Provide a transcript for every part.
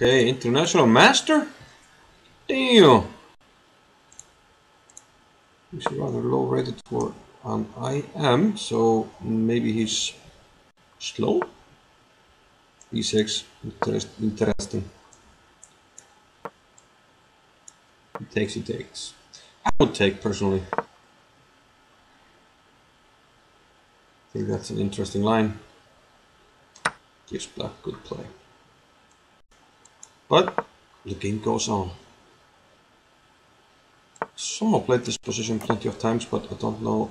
Okay, international master? Damn! He's rather low rated for I am, so maybe he's slow? E6, interesting. He takes. I would take personally. I think that's an interesting line. Gives black good play. But the game goes on. Someone played this position plenty of times, but I don't know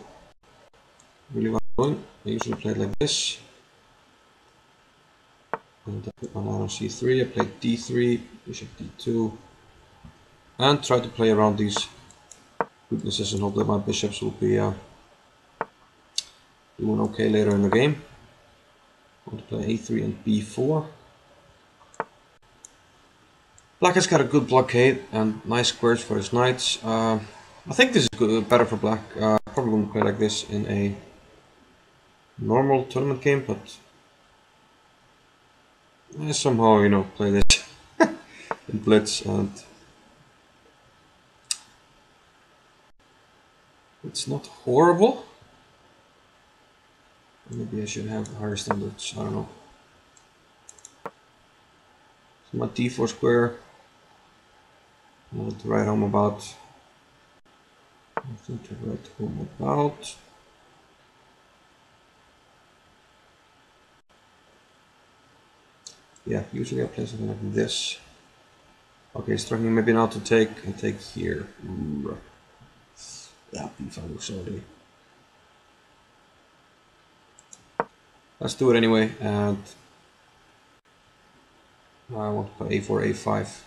really what I'm doing. I usually play it like this. And I put my knight on c3, I played d3, bishop d2, and try to play around these weaknesses and hope that my bishops will be doing okay later in the game. I want to play a3 and b4. Black has got a good blockade and nice squares for his knights. I think this is good, better for black. Probably wouldn't play like this in a normal tournament game, but I somehow, you know, play this in Blitz, and it's not horrible. Maybe I should have higher standards, I don't know. So my d4 square, I want to write home about. Yeah, usually I play something like this. Okay, striking maybe not to take and take here. Yeah, b5 looks sorry. Let's do it anyway, and I want to play a4, a5.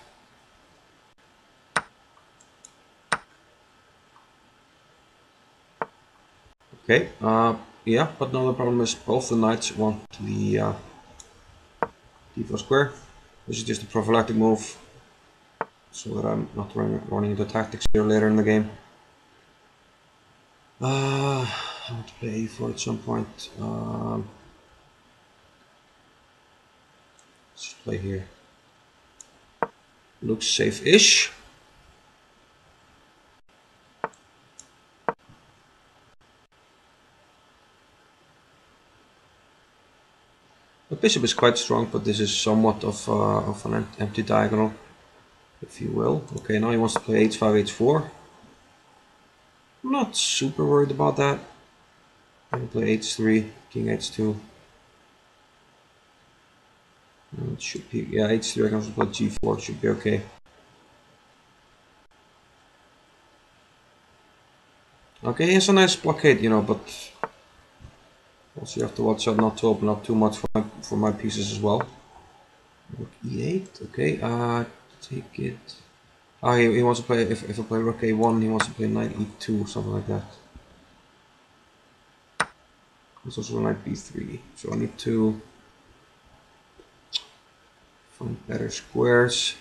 Okay, yeah, but now the problem is both the knights want the d4 square. This is just a prophylactic move, so that I'm not running into tactics here later in the game. I want to play a4 at some point. Let's play here. Looks safe-ish. The bishop is quite strong, but this is somewhat of an empty diagonal, if you will. Okay, now he wants to play h5, h4. I'm not super worried about that. I can play h3, king h2. It should be, yeah, h3, I can also play g4, it should be okay. Okay, he has a nice blockade, you know, but also you have to watch out not to open up too much for my pieces as well. Rook e8, okay, take it. Ah, he wants to play, if I play rook a1, he wants to play knight e2, something like that. There's also knight b3, so I need to find better squares.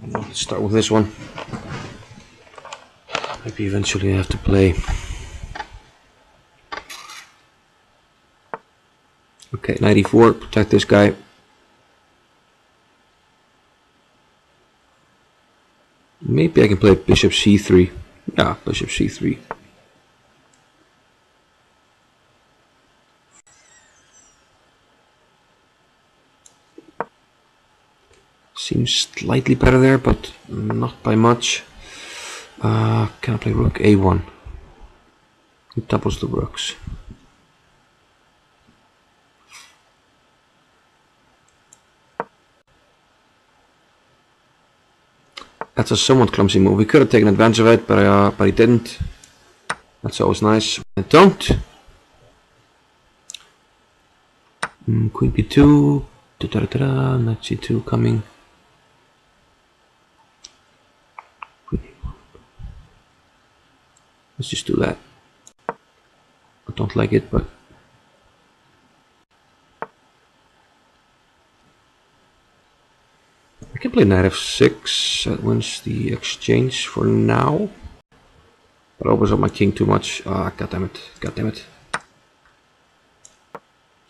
I'm going to start with this one. Maybe eventually I have to play. Okay, knight e4, protect this guy. Maybe I can play bishop c3. Yeah, bishop c3. Seems slightly better there, but not by much. Can I play rook a1? It doubles the rooks. That's a somewhat clumsy move. We could have taken advantage of it, but he didn't. That's always nice. I don't. Queen b2. Knight c2 coming. Let's just do that. I don't like it, but I can play knight f6. That wins the exchange for now. But I opens up my king too much. Ah, god damn it. God damn it.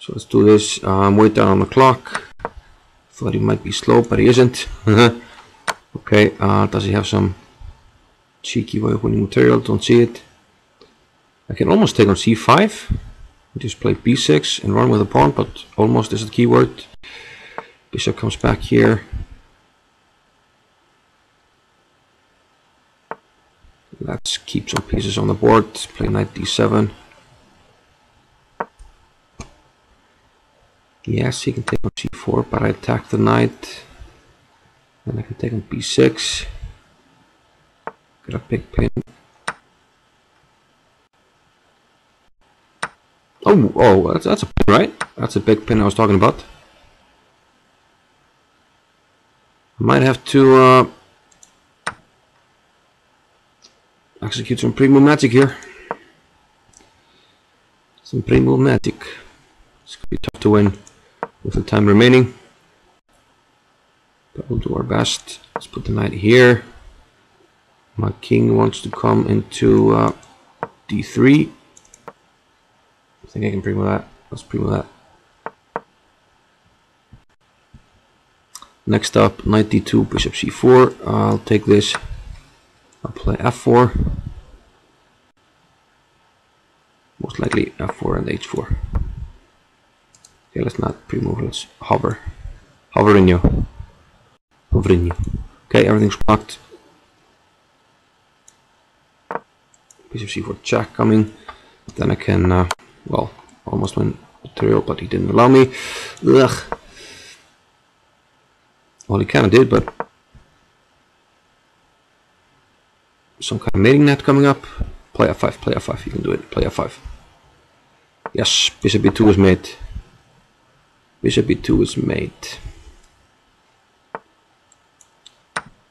So let's do this. Wait down on the clock. Thought he might be slow, but he isn't. Okay, does he have some cheeky way of winning material? Don't see it. I can almost take on c5. Just play b6 and run with a pawn, but almost is the keyword. Bishop comes back here. Let's keep some pieces on the board. Play knight d7. Yes, he can take on c4, but I attack the knight. And I can take on b6. Get a big pin. Oh, that's a pin, right? That's a big pin I was talking about. I might have to execute some pre-move magic here. Some pre-move magic. It's going to be tough to win with the time remaining. But we'll do our best. Let's put the knight here. My king wants to come into d3. I think I can pre-move that. Let's pre-move that. Next up, knight d2, bishop c4. I'll take this. I'll play f4. Most likely f4 and h4. Okay, let's not pre-move. Let's hover. Hoverinho. Okay, everything's blocked. Bishop c4 check coming. Then I can, well, almost win material, but he didn't allow me. Ugh. Well, he kind of did, but some kind of mating net coming up. Play f5, play f5. You can do it. Play f5. Yes, bishop b2 is made. Bishop b2 is made.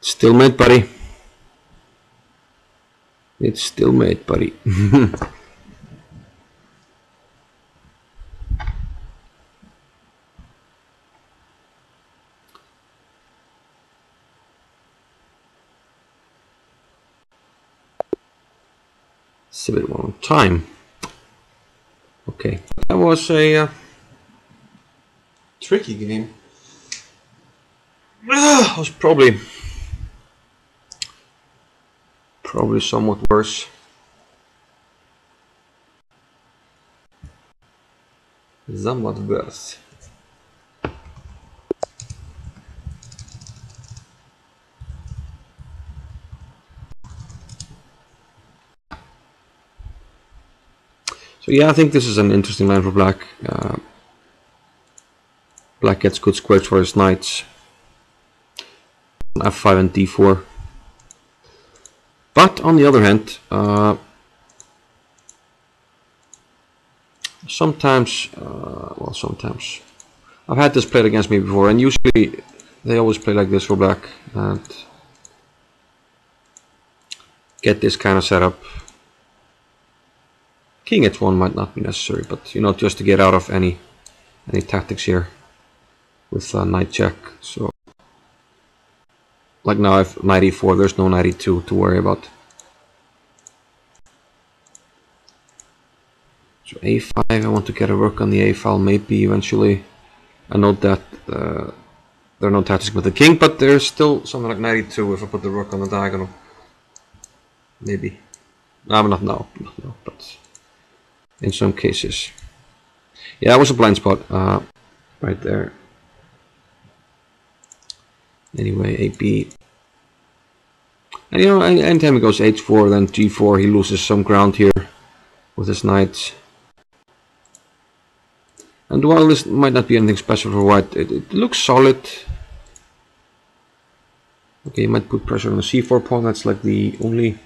Still made, buddy. It's still made, buddy. It's a bit one on time. Okay, that was a tricky game. Was probably somewhat worse. Somewhat worse. So yeah, I think this is an interesting line for black. Black gets good squares for his knights. F5 and d4. But on the other hand, sometimes I've had this played against me before, and usually they always play like this for black and get this kind of setup. King h1 might not be necessary, but you know, just to get out of any tactics here with knight check. So like now, if knight e4, there's no knight e2 to worry about. So a5, I want to get a work on the a file maybe eventually. I note that there are no tactics with the king, but there's still something like knight e2 if I put the rook on the diagonal. Maybe. No, but not now, but in some cases. Yeah, that was a blind spot right there. Anyway, AB. And you know, anytime he goes h4, then g4, he loses some ground here with his knights. And while this might not be anything special for white, it looks solid. Okay, you might put pressure on the c4 pawn. That's like the only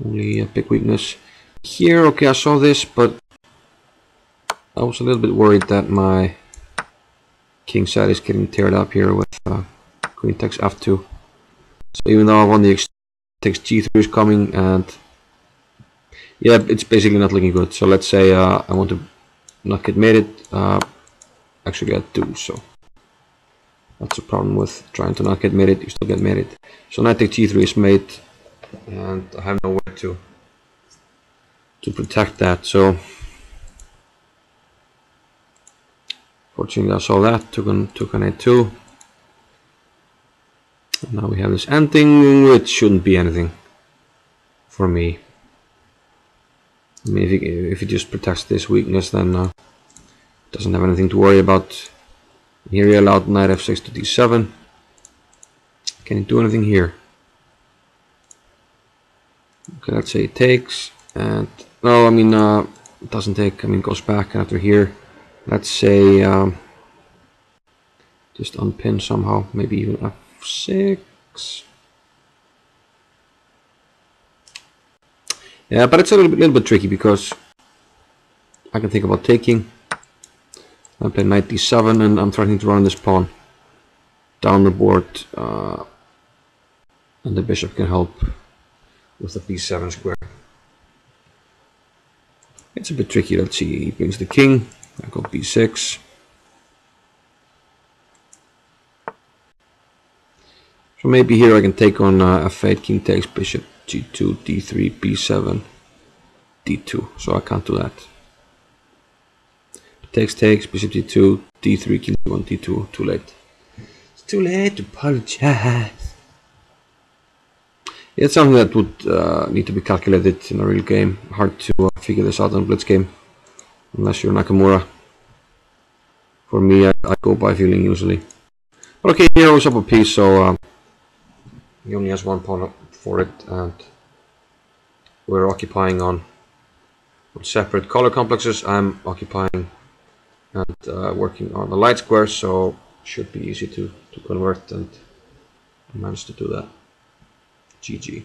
big weakness. Here, okay, I saw this, but I was a little bit worried that my king side is getting teared up here with queen takes f2. So even though I won the takes g3 is coming, and yeah, it's basically not looking good. So let's say I want to not get mated. Actually, I do. So that's a problem with trying to not get mated. You still get mated. So knight takes g3 is made, and I have nowhere to protect that. So Fortunately I saw that, took on a2. And now we have this ending, which shouldn't be anything for me. I mean, if he just protects this weakness, then doesn't have anything to worry about. Here he allowed knight f6 to d7. Can he do anything here? Okay, let's say it takes, and no, I mean it doesn't take. I mean, goes back after here. Let's say just unpin somehow, maybe even f6. Yeah, but it's a little bit tricky because I can think about taking. I play knight d7, and I'm threatening to run this pawn down the board, and the bishop can help with the b7 square. It's a bit tricky. Let's see. He brings the king. I go b6. So maybe here I can take on f8, king takes, bishop g2, d3, b7, d2. So I can't do that. Takes, bishop d2, d3, king d1, d2. Too late. It's too late to apologize. It's something that would need to be calculated in a real game. Hard to figure this out in a Blitz game, unless you're Nakamura. For me, I go by feeling usually. But okay, here was up a piece, so he only has one pawn for it, and we're occupying on separate color complexes. I'm occupying and working on the light squares, so should be easy to convert, and I managed to do that. GG.